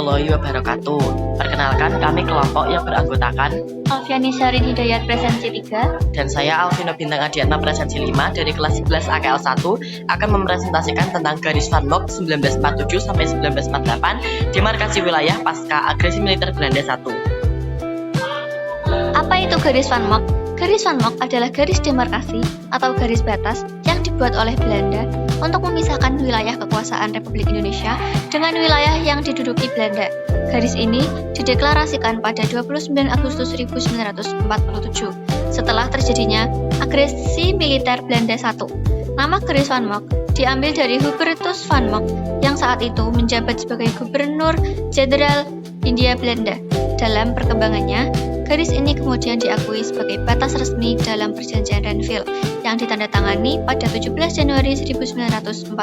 warahmatullahi wabarakatuh. Perkenalkan, kami kelompok yang beranggotakan Alfiani Syahrin Hidayat Presensi 3 dan saya Alvino Bintang Adiatma Presensi 5 dari kelas 11 AKL 1 akan mempresentasikan tentang garis Van Mock 1947 sampai 1948 demarkasi wilayah pasca agresi militer Belanda 1. Apa itu garis Van Mock? Garis Van Mock adalah garis demarkasi atau garis batas yang dibuat oleh Belanda untuk memisahkan wilayah kekuasaan Republik Indonesia dengan wilayah yang diduduki Belanda. Garis ini dideklarasikan pada 29 Agustus 1947 setelah terjadinya agresi militer Belanda 1. Nama garis Van Mock diambil dari Hubertus Van Mock yang saat itu menjabat sebagai Gubernur Jenderal Hindia Belanda. Dalam perkembangannya, garis ini kemudian diakui sebagai batas resmi dalam Perjanjian Renville yang ditandatangani pada 17 Januari 1948.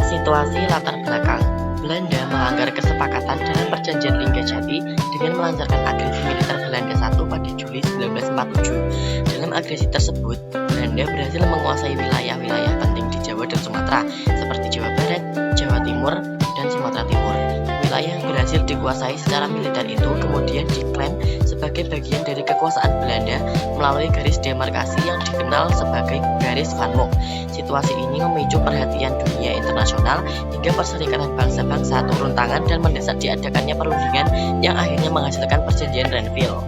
Situasi latar belakang. Belanda melanggar kesepakatan dalam Perjanjian Linggajati dengan melancarkan agresi militer Belanda 1 pada Juli 1947. Dalam agresi tersebut, Belanda berhasil menguasai wilayah-wilayah penting di Jawa dan Sumatera seperti Jawa Barat, Jawa Timur, dan Sumatera Timur. Wilayah yang berhasil dikuasai secara militer itu kemudian diklaim sebagai bagian dari kekuasaan Belanda melalui garis demarkasi yang dikenal sebagai garis Van Mock. Situasi ini memicu perhatian dunia internasional hingga Perserikatan Bangsa-Bangsa turun tangan dan mendesak diadakannya perundingan yang akhirnya menghasilkan Perjanjian Renville.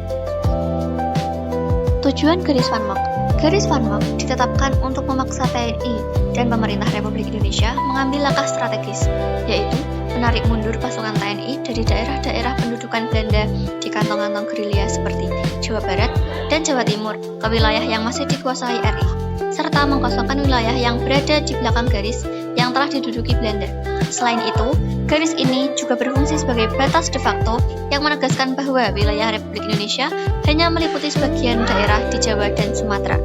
Tujuan garis Van Mock. Garis Van Mock ditetapkan untuk memaksa TNI dan pemerintah Republik Indonesia mengambil langkah strategis, yaitu menarik mundur pasukan TNI dari daerah-daerah pendudukan Belanda di kantong-kantong gerilya seperti Jawa Barat dan Jawa Timur ke wilayah yang masih dikuasai RI, serta mengkosongkan wilayah yang berada di belakang garis yang telah diduduki Belanda. Selain itu, garis ini juga berfungsi sebagai batas de facto yang menegaskan bahwa wilayah Republik Indonesia hanya meliputi sebagian daerah di Jawa dan Sumatera.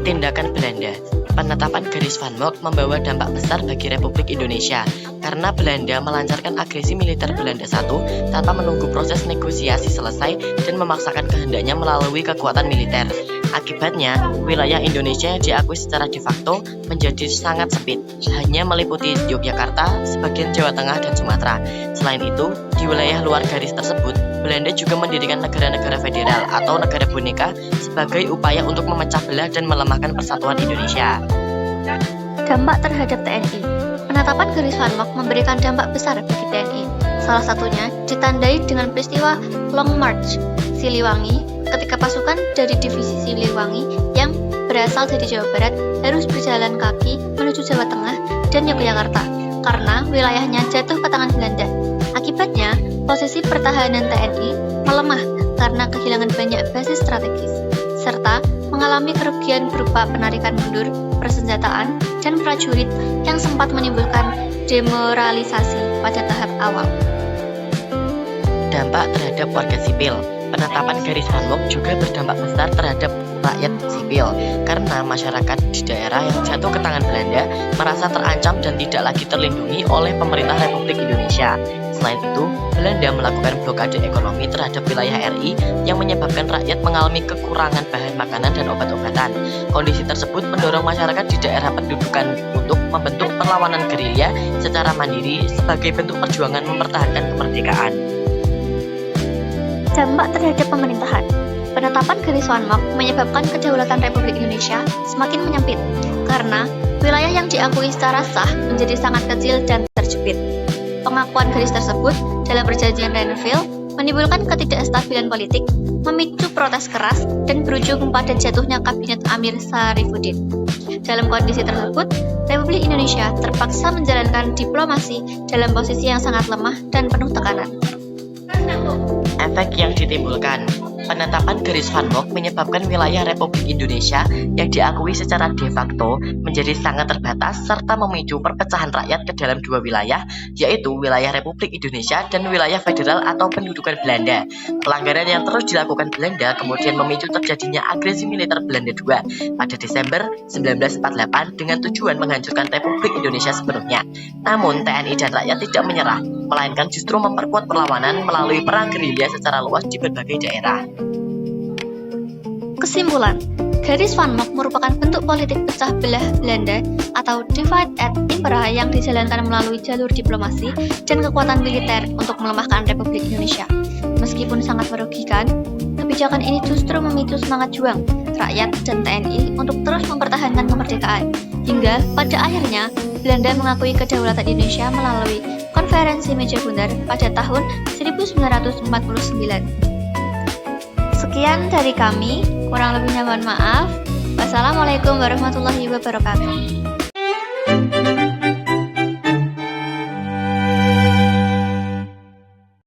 Tindakan Belanda. Penetapan garis Van Mock membawa dampak besar bagi Republik Indonesia karena Belanda melancarkan agresi militer Belanda 1 tanpa menunggu proses negosiasi selesai dan memaksakan kehendaknya melalui kekuatan militer. Akibatnya, wilayah Indonesia yang diakui secara de facto menjadi sangat sempit, hanya meliputi Yogyakarta, sebagian Jawa Tengah, dan Sumatera. Selain itu, di wilayah luar garis tersebut, Belanda juga mendirikan negara-negara federal atau negara boneka sebagai upaya untuk memecah belah dan melemahkan persatuan Indonesia. Dampak terhadap TNI. Penetapan garis Van Mock memberikan dampak besar bagi TNI. Salah satunya ditandai dengan peristiwa Long March Siliwangi, ketika pasukan dari divisi Siliwangi yang berasal dari Jawa Barat harus berjalan kaki menuju Jawa Tengah dan Yogyakarta karena wilayahnya jatuh ke tangan Belanda. Akibatnya, posisi pertahanan TNI melemah karena kehilangan banyak basis strategis, serta mengalami kerugian berupa penarikan mundur, persenjataan, dan prajurit yang sempat menimbulkan demoralisasi pada tahap awal. Dampak terhadap warga sipil. Penetapan garis Van Mock juga berdampak besar terhadap rakyat sipil karena masyarakat di daerah yang jatuh ke tangan Belanda merasa terancam dan tidak lagi terlindungi oleh pemerintah Republik Indonesia. Selain itu, Belanda melakukan blokade ekonomi terhadap wilayah RI yang menyebabkan rakyat mengalami kekurangan bahan makanan dan obat-obatan. Kondisi tersebut mendorong masyarakat di daerah pendudukan untuk membentuk perlawanan gerilya secara mandiri sebagai bentuk perjuangan mempertahankan kemerdekaan. Dampak terhadap pemerintahan. Penetapan garis Van Mock menyebabkan kedaulatan Republik Indonesia semakin menyempit karena wilayah yang diakui secara sah menjadi sangat kecil dan terjepit. Pengakuan garis tersebut dalam Perjanjian Renville menimbulkan ketidakstabilan politik, memicu protes keras, dan berujung pada jatuhnya Kabinet Amir Sarifuddin. Dalam kondisi tersebut, Republik Indonesia terpaksa menjalankan diplomasi dalam posisi yang sangat lemah dan penuh tekanan. Efek yang ditimbulkan. Penetapan garis Van Mock menyebabkan wilayah Republik Indonesia yang diakui secara de facto menjadi sangat terbatas serta memicu perpecahan rakyat ke dalam dua wilayah, yaitu wilayah Republik Indonesia dan wilayah federal atau pendudukan Belanda. Pelanggaran yang terus dilakukan Belanda kemudian memicu terjadinya agresi militer Belanda II pada Desember 1948 dengan tujuan menghancurkan Republik Indonesia sepenuhnya. Namun TNI dan rakyat tidak menyerah, melainkan justru memperkuat perlawanan melalui perang gerilya secara luas di berbagai daerah. Kesimpulan, Garis Van Mock merupakan bentuk politik pecah belah Belanda atau divide et impera yang dijalankan melalui jalur diplomasi dan kekuatan militer untuk melemahkan Republik Indonesia. Meskipun sangat merugikan, kebijakan ini justru memicu semangat juang rakyat dan TNI untuk terus mempertahankan kemerdekaan. Hingga pada akhirnya Belanda mengakui kedaulatan Indonesia melalui Konferensi Meja Bundar pada tahun 1949. Sekian dari kami, kurang lebihnya mohon maaf. Wassalamualaikum warahmatullahi wabarakatuh.